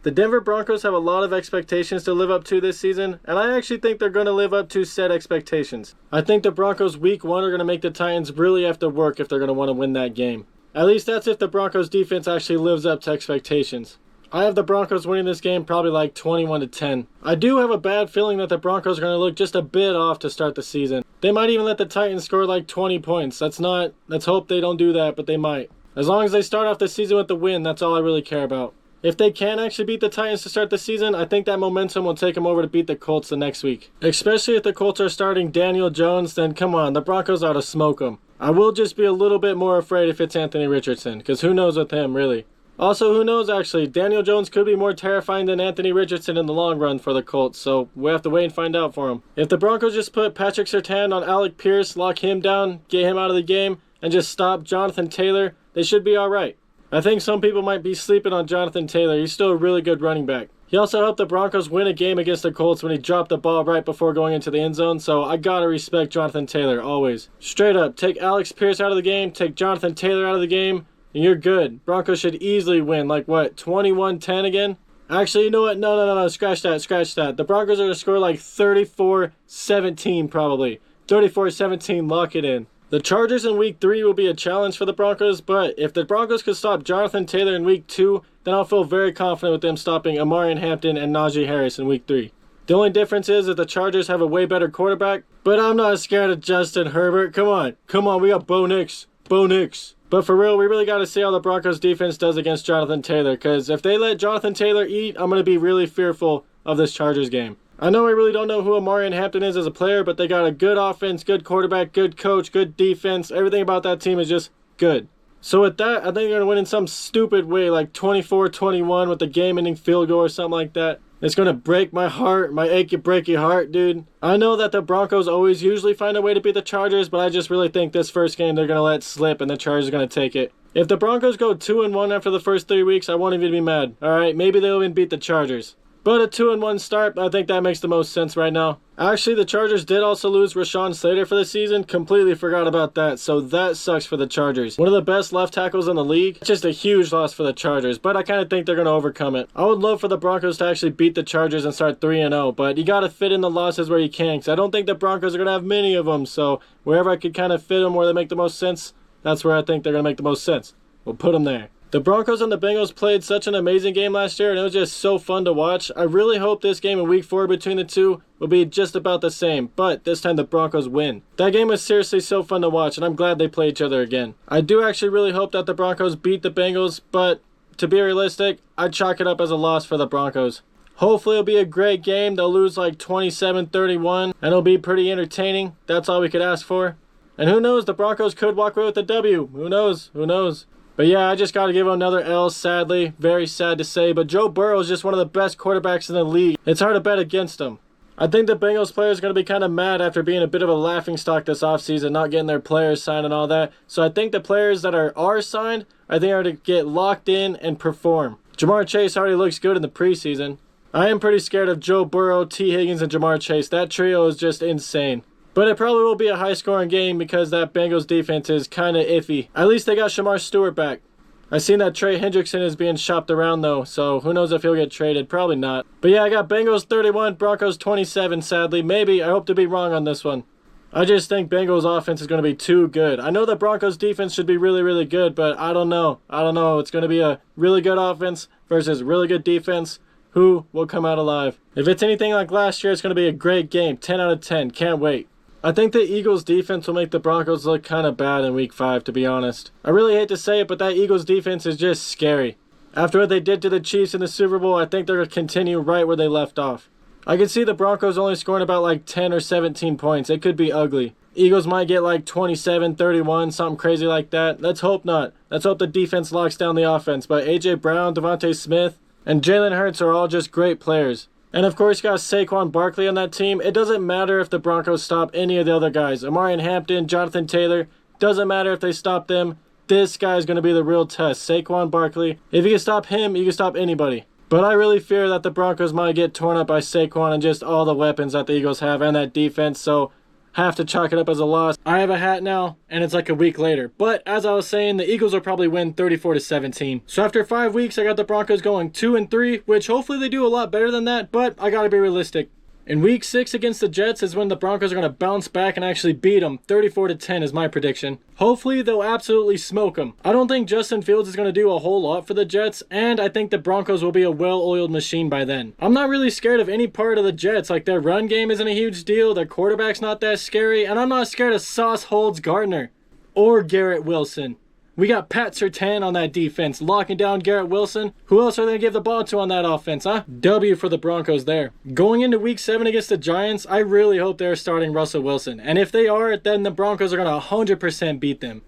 The Denver Broncos have a lot of expectations to live up to this season, and I actually think they're going to live up to said expectations. I think the Broncos week 1 are going to make the Titans really have to work if they're going to want to win that game. At least that's if the Broncos defense actually lives up to expectations. I have the Broncos winning this game probably like 21-10. I do have a bad feeling that the Broncos are going to look just a bit off to start the season. They might even let the Titans score like 20 points. Let's hope they don't do that, but they might. As long as they start off the season with the win, that's all I really care about. If they can actually beat the Titans to start the season, I think that momentum will take them over to beat the Colts the next week. Especially if the Colts are starting Daniel Jones, then come on, the Broncos ought to smoke them. I will just be a little bit more afraid if it's Anthony Richardson, because who knows with him, really. Also, who knows actually, Daniel Jones could be more terrifying than Anthony Richardson in the long run for the Colts, so we have to wait and find out for him. If the Broncos just put Patrick Surtain on Alec Pierce, lock him down, get him out of the game, and just stop Jonathan Taylor, they should be alright. I think some people might be sleeping on Jonathan Taylor. He's still a really good running back. He also helped the Broncos win a game against the Colts when he dropped the ball right before going into the end zone, so I gotta respect Jonathan Taylor, always. Straight up, take Alex Pierce out of the game, take Jonathan Taylor out of the game, and you're good. Broncos should easily win, like what, 21-10 again? Actually, you know what? No, scratch that. The Broncos are going to score like 34-17 probably. 34-17, lock it in. The Chargers in week 3 will be a challenge for the Broncos, but if the Broncos could stop Jonathan Taylor in week 2, then I'll feel very confident with them stopping Amarian Hampton and Najee Harris in week 3. The only difference is that the Chargers have a way better quarterback, but I'm not scared of Justin Herbert. Come on, we got Bo Nix. But for real, we really got to see how the Broncos defense does against Jonathan Taylor, because if they let Jonathan Taylor eat, I'm going to be really fearful of this Chargers game. I know I really don't know who Amarian Hampton is as a player, but they got a good offense, good quarterback, good coach, good defense. Everything about that team is just good. So with that, I think they're going to win in some stupid way, like 24-21 with a game-ending field goal or something like that. It's going to break my heart, my achy breaky heart, dude. I know that the Broncos always usually find a way to beat the Chargers, but I just really think this first game they're going to let slip and the Chargers are going to take it. If the Broncos go 2-1 after the first 3 weeks, I won't even be mad. Alright, maybe they'll even beat the Chargers. But a 2-1 start, I think that makes the most sense right now. Actually, the Chargers did also lose Rashawn Slater for the season. Completely forgot about that, so that sucks for the Chargers. One of the best left tackles in the league. Just a huge loss for the Chargers, but I kind of think they're going to overcome it. I would love for the Broncos to actually beat the Chargers and start 3-0, but you got to fit in the losses where you can, because I don't think the Broncos are going to have many of them, so wherever I could kind of fit them where they make the most sense, that's where I think they're going to make the most sense. We'll put them there. The Broncos and the Bengals played such an amazing game last year, and it was just so fun to watch. I really hope this game in week 4 between the two will be just about the same, but this time the Broncos win. That game was seriously so fun to watch, and I'm glad they play each other again. I do actually really hope that the Broncos beat the Bengals, but to be realistic, I'd chalk it up as a loss for the Broncos. Hopefully it'll be a great game. They'll lose like 27-31, and it'll be pretty entertaining. That's all we could ask for. And who knows, the Broncos could walk away with the W. Who knows? But yeah, I just got to give him another L, sadly. Very sad to say, but Joe Burrow is just one of the best quarterbacks in the league. It's hard to bet against him. I think the Bengals players are going to be kind of mad after being a bit of a laughingstock this offseason, not getting their players signed and all that. So I think the players that are signed, I think are to get locked in and perform. Jamar Chase already looks good in the preseason. I am pretty scared of Joe Burrow, T. Higgins, and Jamar Chase. That trio is just insane. But it probably will be a high-scoring game because that Bengals defense is kind of iffy. At least they got Shamar Stewart back. I seen that Trey Hendrickson is being shopped around though, so who knows if he'll get traded. Probably not. But yeah, I got Bengals 31, Broncos 27, sadly. Maybe. I hope to be wrong on this one. I just think Bengals offense is going to be too good. I know the Broncos defense should be really, really good, but I don't know. It's going to be a really good offense versus really good defense. Who will come out alive? If it's anything like last year, it's going to be a great game. 10 out of 10. Can't wait. I think the Eagles defense will make the Broncos look kind of bad in week 5, to be honest. I really hate to say it, but that Eagles defense is just scary. After what they did to the Chiefs in the Super Bowl, I think they're going to continue right where they left off. I can see the Broncos only scoring about like 10 or 17 points. It could be ugly. Eagles might get like 27, 31, something crazy like that. Let's hope not. Let's hope the defense locks down the offense. But A.J. Brown, Devontae Smith, and Jalen Hurts are all just great players. And of course, you got Saquon Barkley on that team. It doesn't matter if the Broncos stop any of the other guys. Amarian Hampton, Jonathan Taylor. Doesn't matter if they stop them. This guy is going to be the real test. Saquon Barkley. If you can stop him, you can stop anybody. But I really fear that the Broncos might get torn up by Saquon and just all the weapons that the Eagles have and that defense. So have to chalk it up as a loss. I have a hat now, and it's like a week later. But as I was saying, the Eagles will probably win 34-17. So after 5 weeks, I got the Broncos going 2-3, which hopefully they do a lot better than that, but I gotta be realistic. In week 6 against the Jets is when the Broncos are going to bounce back and actually beat them. 34-10 is my prediction. Hopefully they'll absolutely smoke them. I don't think Justin Fields is going to do a whole lot for the Jets, and I think the Broncos will be a well-oiled machine by then. I'm not really scared of any part of the Jets. Like, their run game isn't a huge deal, their quarterback's not that scary, and I'm not scared of Sauce Holds-Gardner or Garrett Wilson. We got Pat Surtain on that defense, locking down Garrett Wilson. Who else are they going to give the ball to on that offense, huh? W for the Broncos there. Going into week 7 against the Giants, I really hope they're starting Russell Wilson. And if they are, then the Broncos are going to 100% beat them.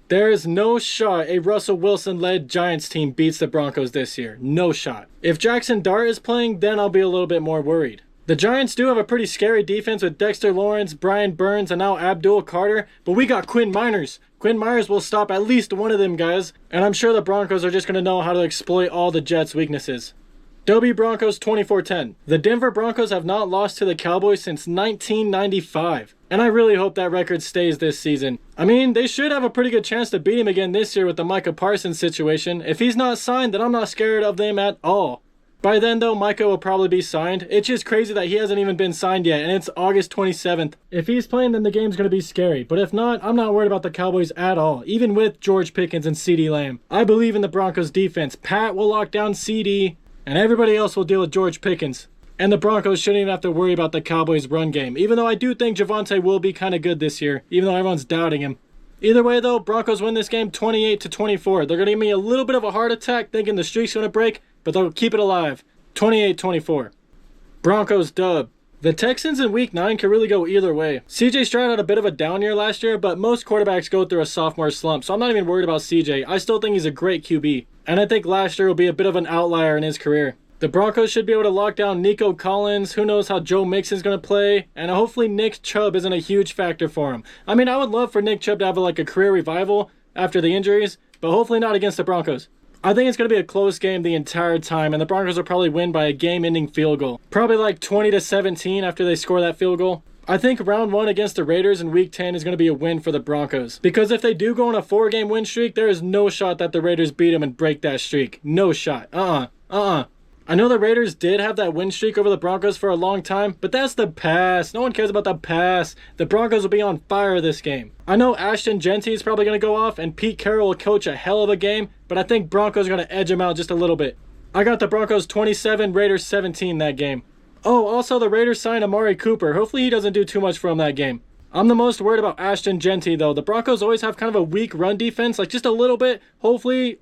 There is no shot a Russell Wilson-led Giants team beats the Broncos this year. No shot. If Jackson Dart is playing, then I'll be a little bit more worried. The Giants do have a pretty scary defense with Dexter Lawrence, Brian Burns, and now Abdul Carter, but we got Quinn Miners. Quinn Miners will stop at least one of them guys, and I'm sure the Broncos are just going to know how to exploit all the Jets' weaknesses. W Broncos 24-10. The Denver Broncos have not lost to the Cowboys since 1995, and I really hope that record stays this season. I mean, they should have a pretty good chance to beat him again this year with the Micah Parsons situation. If he's not signed, then I'm not scared of them at all. By then, though, Micah will probably be signed. It's just crazy that he hasn't even been signed yet, and it's August 27th. If he's playing, then the game's going to be scary. But if not, I'm not worried about the Cowboys at all, even with George Pickens and CeeDee Lamb. I believe in the Broncos' defense. Pat will lock down CeeDee, and everybody else will deal with George Pickens. And the Broncos shouldn't even have to worry about the Cowboys' run game, even though I do think Javonte will be kind of good this year, even though everyone's doubting him. Either way, though, Broncos win this game 28-24. They're going to give me a little bit of a heart attack thinking the streak's going to break, but they'll keep it alive. 28-24. Broncos dub. The Texans in week 9 could really go either way. CJ Stroud had a bit of a down year last year, but most quarterbacks go through a sophomore slump, so I'm not even worried about CJ. I still think he's a great QB, and I think last year will be a bit of an outlier in his career. The Broncos should be able to lock down Nico Collins. Who knows how Joe Mixon's going to play, and hopefully Nick Chubb isn't a huge factor for him. I mean, I would love for Nick Chubb to have a career revival after the injuries, but hopefully not against the Broncos. I think it's going to be a close game the entire time, and the Broncos will probably win by a game-ending field goal. Probably 20-17 after they score that field goal. I think round 1 against the Raiders in week 10 is going to be a win for the Broncos. Because if they do go on a 4-game win streak, there is no shot that the Raiders beat them and break that streak. No shot. I know the Raiders did have that win streak over the Broncos for a long time, but that's the past. No one cares about the past. The Broncos will be on fire this game. I know Ashton Genty is probably going to go off, and Pete Carroll will coach a hell of a game, but I think Broncos are going to edge him out just a little bit. I got the Broncos 27, Raiders 17 that game. Oh, also the Raiders signed Amari Cooper. Hopefully he doesn't do too much for him that game. I'm the most worried about Ashton Genty, though. The Broncos always have kind of a weak run defense, just a little bit. Hopefully,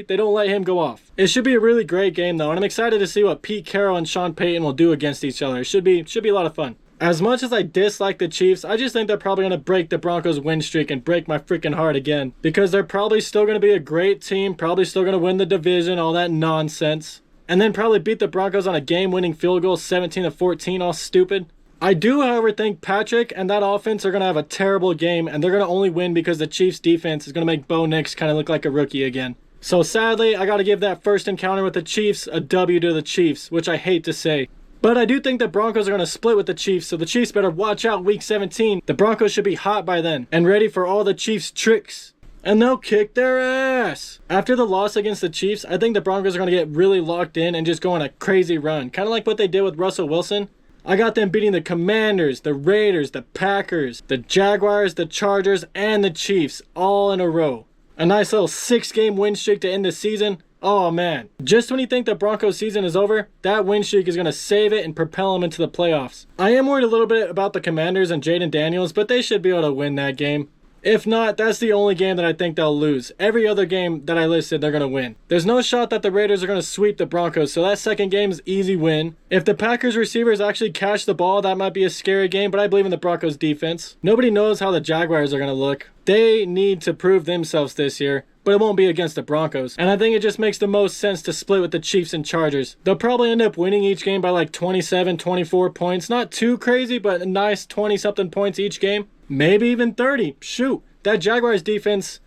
they don't let him go off. It should be a really great game, though, and I'm excited to see what Pete Carroll and Sean Payton will do against each other. It should be a lot of fun. As much as I dislike the Chiefs, I just think they're probably going to break the Broncos' win streak and break my freaking heart again. Because they're probably still going to be a great team, probably still going to win the division, all that nonsense. And then probably beat the Broncos on a game-winning field goal, 17-14, all stupid. I do, however, think Patrick and that offense are going to have a terrible game, and they're going to only win because the Chiefs' defense is going to make Bo Nix kind of look like a rookie again. So sadly, I got to give that first encounter with the Chiefs a W to the Chiefs, which I hate to say. But I do think the Broncos are going to split with the Chiefs, so the Chiefs better watch out week 17. The Broncos should be hot by then and ready for all the Chiefs' tricks. And they'll kick their ass. After the loss against the Chiefs, I think the Broncos are going to get really locked in and just go on a crazy run. Kind of like what they did with Russell Wilson. I got them beating the Commanders, the Raiders, the Packers, the Jaguars, the Chargers, and the Chiefs all in a row. A nice little 6-game win streak to end the season. Oh man, just when you think the Broncos season is over, that win streak is going to save it and propel them into the playoffs. I am worried a little bit about the Commanders and Jaden Daniels, but they should be able to win that game. If not, that's the only game that I think they'll lose. Every other game that I listed, they're going to win. There's no shot that the Raiders are going to sweep the Broncos, so that second game is easy win. If the Packers receivers actually catch the ball, that might be a scary game, but I believe in the Broncos defense. Nobody knows how the Jaguars are going to look. They need to prove themselves this year, but it won't be against the Broncos. And I think it just makes the most sense to split with the Chiefs and Chargers. They'll probably end up winning each game by 27, 24 points. Not too crazy, but a nice 20-something points each game. Maybe even 30. Shoot, that Jaguars defense,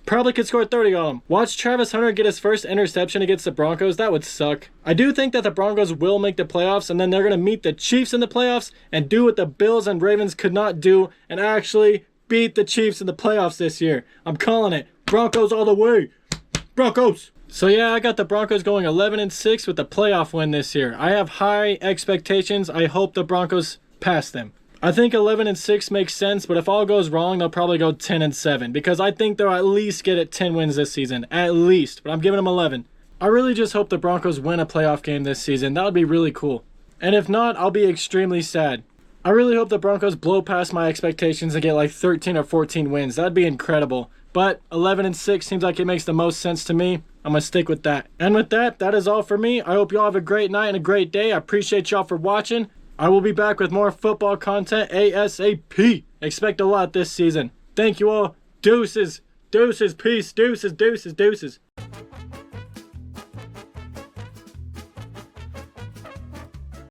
Probably could score 30 on them. Watch Travis Hunter get his first interception against the Broncos. That would suck. I do think that the Broncos will make the playoffs, and then they're going to meet the Chiefs in the playoffs and do what the Bills and Ravens could not do and actually beat the Chiefs in the playoffs this year. I'm calling it. Broncos all the way. Broncos. So yeah, I got the Broncos going 11-6 with a playoff win this year. I have high expectations. I hope the Broncos pass them. I think 11-6 makes sense, but if all goes wrong, they'll probably go 10-7 because I think they'll at least get it 10 wins this season. At least. But I'm giving them 11. I really just hope the Broncos win a playoff game this season. That would be really cool. And if not, I'll be extremely sad. I really hope the Broncos blow past my expectations and get like 13 or 14 wins. That'd be incredible. But 11-6 seems like it makes the most sense to me. I'm going to stick with that. And with that, that is all for me. I hope you all have a great night and a great day. I appreciate y'all for watching. I will be back with more football content ASAP. Expect a lot this season. Thank you all. Deuces. Deuces. Peace. Deuces. Deuces. Deuces.